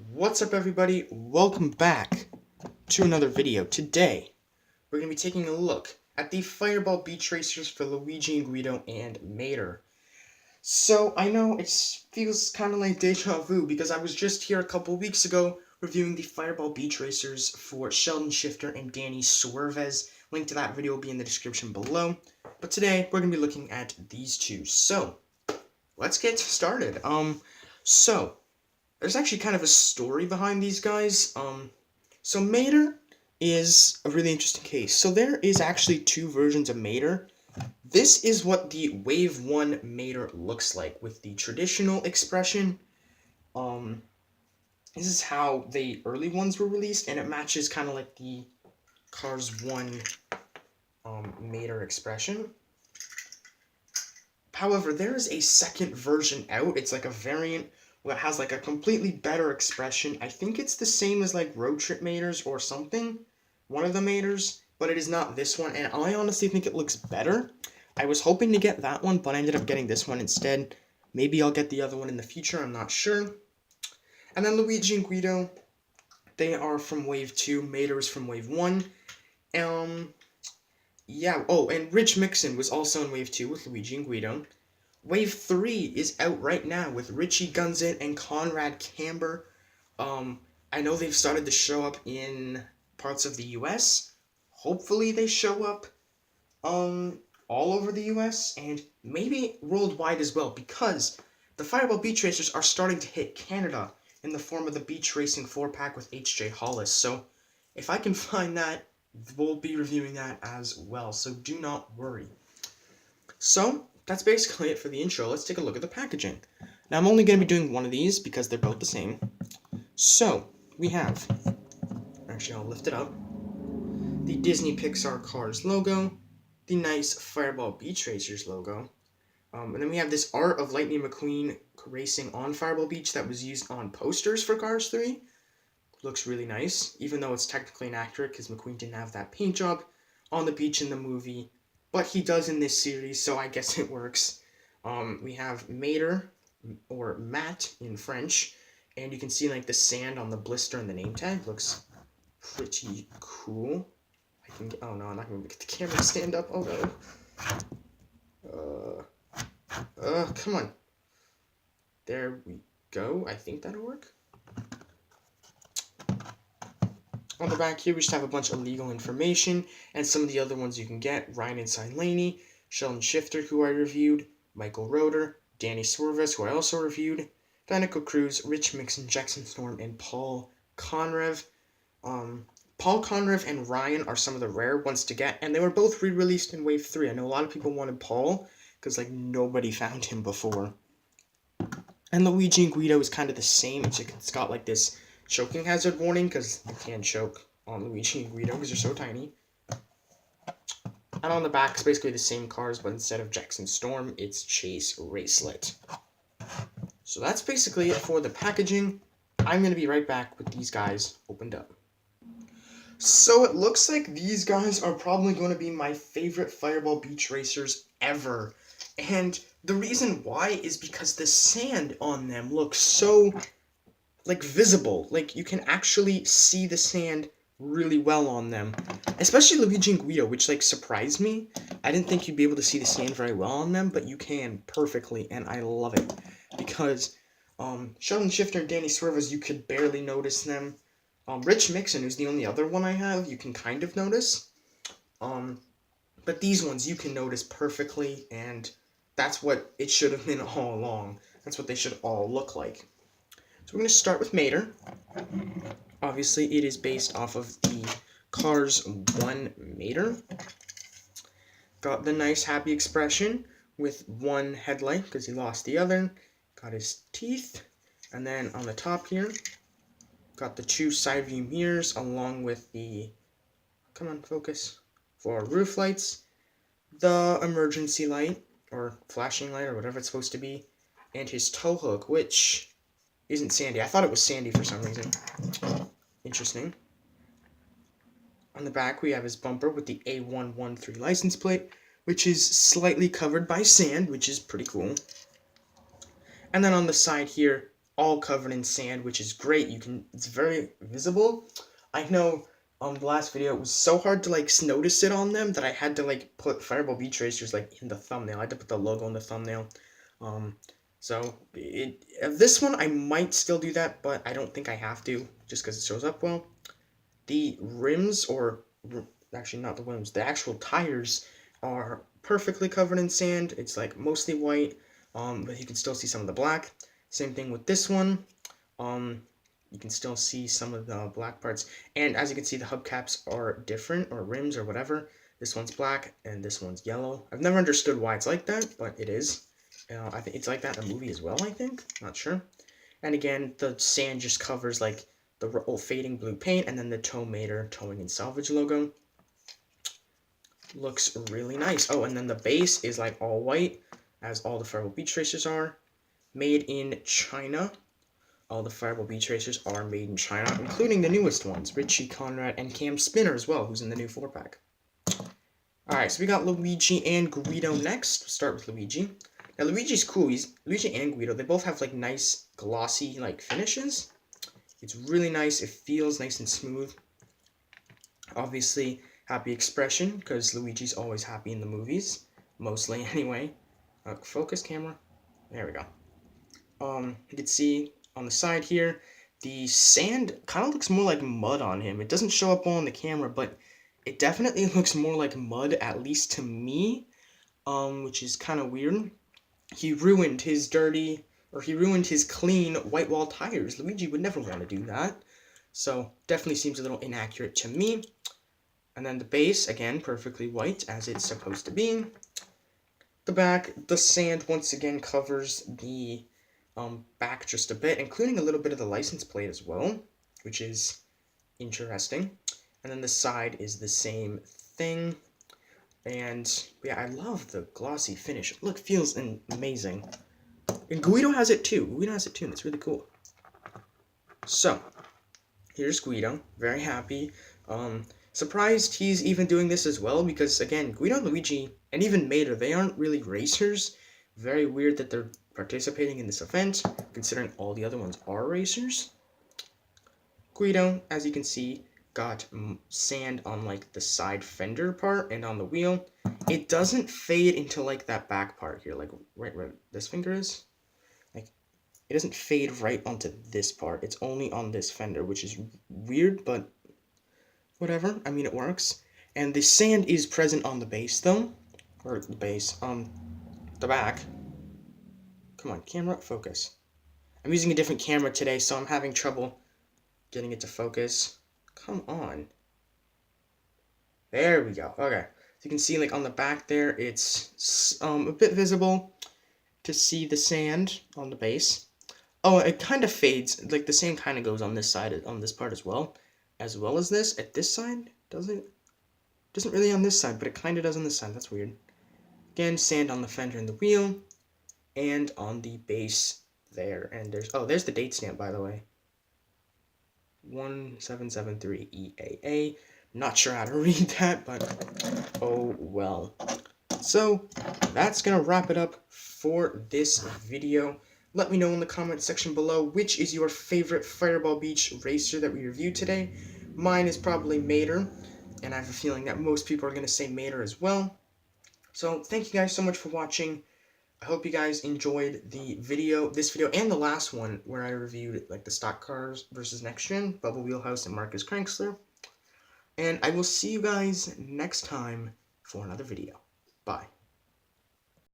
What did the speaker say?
What's up, everybody? Welcome back to another video. Today, we're going to be taking a look at the Fireball Beach Racers for Luigi and Guido and Mater. So, I know it feels kind of like deja vu because I was just here a couple weeks ago reviewing the Fireball Beach Racers for Sheldon Shifter and Danny Swervez. Link to that video will be in the description below. But today, we're going to be looking at these two. So, let's get started. There's actually kind of a story behind these guys. So Mater is a really interesting case. So there is actually two versions of Mater. This is what the Wave 1 Mater looks like with the traditional expression. This is how the early ones were released, and it matches kind of like the Cars 1 Mater expression. However, there is a second version out. It's like a variant that has like a completely better expression. I think it's the same as like Road Trip Maters or something, one of the Maters, but it is not this one, and I honestly think it looks better. I was hoping to get that one, but I ended up getting this one instead. Maybe I'll get the other one in the future, I'm not sure. And then Luigi and Guido, they are from Wave 2, Mater is from Wave 1. Yeah, oh, and Mixon was also in Wave 2 with Luigi and Guido. Wave 3 is out right now with Richie Gunzit and Conrad Camber. I know they've started to show up in parts of the US. Hopefully they show up all over the US and maybe worldwide as well, because the Fireball Beach Racers are starting to hit Canada in the form of the Beach Racing 4-pack with HJ Hollis. So if I can find that, we'll be reviewing that as well, so do not worry. So that's basically it for the intro. Let's take a look at the packaging. Now, I'm only going to be doing one of these because they're both the same. So, we have, actually I'll lift it up, the Disney Pixar Cars logo, the nice Fireball Beach Racers logo, and then we have this art of Laney McQueen racing on Fireball Beach that was used on posters for Cars 3. Looks really nice, even though it's technically inaccurate because McQueen didn't have that paint job on the beach in the movie. But he does in this series, so I guess it works. We have Mater, or Matt in French, and you can see like the sand on the blister and the name tag. Looks pretty cool. Oh no, I'm not going to get the camera to stand up. Oh no. Come on. There we go. I think that'll work. On the back here, we just have a bunch of legal information, and some of the other ones you can get. Ryan inside Laney, Sheldon Shifter, who I reviewed, Micheal Rotor, Danny Swervez, who I also reviewed, Dinoco, Cruz, Rich Mixon, Jackson Storm, and Paul Conrev. Paul Conrev and Ryan are some of the rare ones to get, and they were both re-released in Wave 3. I know a lot of people wanted Paul, because like nobody found him before. And Luigi and Guido is kind of the same. It's got like this choking hazard warning, because you can't choke on Luigi and Guido because they're so tiny. And on the back, it's basically the same cars, but instead of Jackson Storm, it's Chase Racelott. So that's basically it for the packaging. I'm going to be right back with these guys opened up. So it looks like these guys are probably going to be my favorite Fireball Beach Racers ever. And the reason why is because the sand on them looks so like visible, like you can actually see the sand really well on them, especially Luigi and Guido, which like surprised me. I didn't think you'd be able to see the sand very well on them, but you can perfectly, and I love it because Sheldon Shifter and Danny Swervez, you could barely notice them. Rich Mixon, who's the only other one I have, you can kind of notice, but these ones you can notice perfectly, and that's what it should have been all along. That's what they should all look like. So we're going to start with Mater. Obviously, it is based off of the Cars 1 Mater. Got the nice happy expression with one headlight because he lost the other. Got his teeth. And then on the top here, got the two side view mirrors along with the, come on, focus, for roof lights. The emergency light, or flashing light, or whatever it's supposed to be. And his tow hook, which isn't sandy. I thought it was sandy for some reason. Interesting. On the back, we have his bumper with the A113 license plate, which is slightly covered by sand, which is pretty cool. And then on the side here, all covered in sand, which is great. It's very visible. I know the last video it was so hard to like notice it on them that I had to like put Fireball Beach Racers like in the thumbnail. I had to put the logo in the thumbnail. So this one I might still do that, but I don't think I have to just because it shows up well. The rims, or actually not the rims, the actual tires are perfectly covered in sand. It's like mostly white, but you can still see some of the black. Same thing with this one. You can still see some of the black parts, and as you can see, the hubcaps are different, or rims, or whatever. This one's black, and this one's yellow. I've never understood why it's like that, but it is. I think it's like that in the movie as well, I think. Not sure. And again, the sand just covers, like, the old fading blue paint, and then the Towmater Towing and Salvage logo. Looks really nice. Oh, and then the base is, like, all white, as all the Fireball Beach Racers are. Made in China. All the Fireball Beach Racers are made in China, including the newest ones, Richie, Conrad, and Cam Spinner as well, who's in the new 4-pack. Alright, so we got Luigi and Guido next. We'll start with Luigi. Now, Luigi's cool. Luigi and Guido, they both have, like, nice, glossy, like, finishes. It's really nice. It feels nice and smooth. Obviously, happy expression, because Luigi's always happy in the movies. Mostly, anyway. Focus, camera. There we go. You can see on the side here, the sand kind of looks more like mud on him. It doesn't show up well on the camera, but it definitely looks more like mud, at least to me, which is kind of weird. He ruined his clean white wall tires. Luigi would never want to do that. So, definitely seems a little inaccurate to me. And then the base, again, perfectly white, as it's supposed to be. The back, the sand once again covers the back just a bit, including a little bit of the license plate as well, which is interesting. And then the side is the same thing. And yeah, I love the glossy finish. Look, feels amazing. And Guido has it too. And it's really cool. So, here's Guido. Very happy. Surprised he's even doing this as well, because again, Guido, Luigi, and even Mater, they aren't really racers. Very weird that they're participating in this event, considering all the other ones are racers. Guido, as you can see, got sand on like the side fender part and on the wheel. It doesn't fade into like that back part here, like right where this finger is. Like, it doesn't fade right onto this part. It's only on this fender, which is weird, but whatever. I mean, it works. And the sand is present on the base though, or the base, the back. Come on, camera, focus. I'm using a different camera today, so I'm having trouble getting it to focus. Come on. There we go. Okay. So you can see, like, on the back there, it's a bit visible to see the sand on the base. Oh, it kind of fades. Like, the sand kind of goes on this side, on this part as well as this. At this side, doesn't really on this side, but it kind of does on this side. That's weird. Again, sand on the fender and the wheel. And on the base there. And there's the date stamp, by the way. 1773 EAA. Not sure how to read that, but oh well. So, that's gonna wrap it up for this video. Let me know in the comment section below which is your favorite Fireball Beach racer that we reviewed today. Mine is probably Mater, and I have a feeling that most people are gonna say Mater as well. So, thank you guys so much for watching. I hope you guys enjoyed this video, and the last one where I reviewed like the stock cars versus next gen, Bubble Wheelhouse and Marcus Cranksler. And I will see you guys next time for another video. Bye.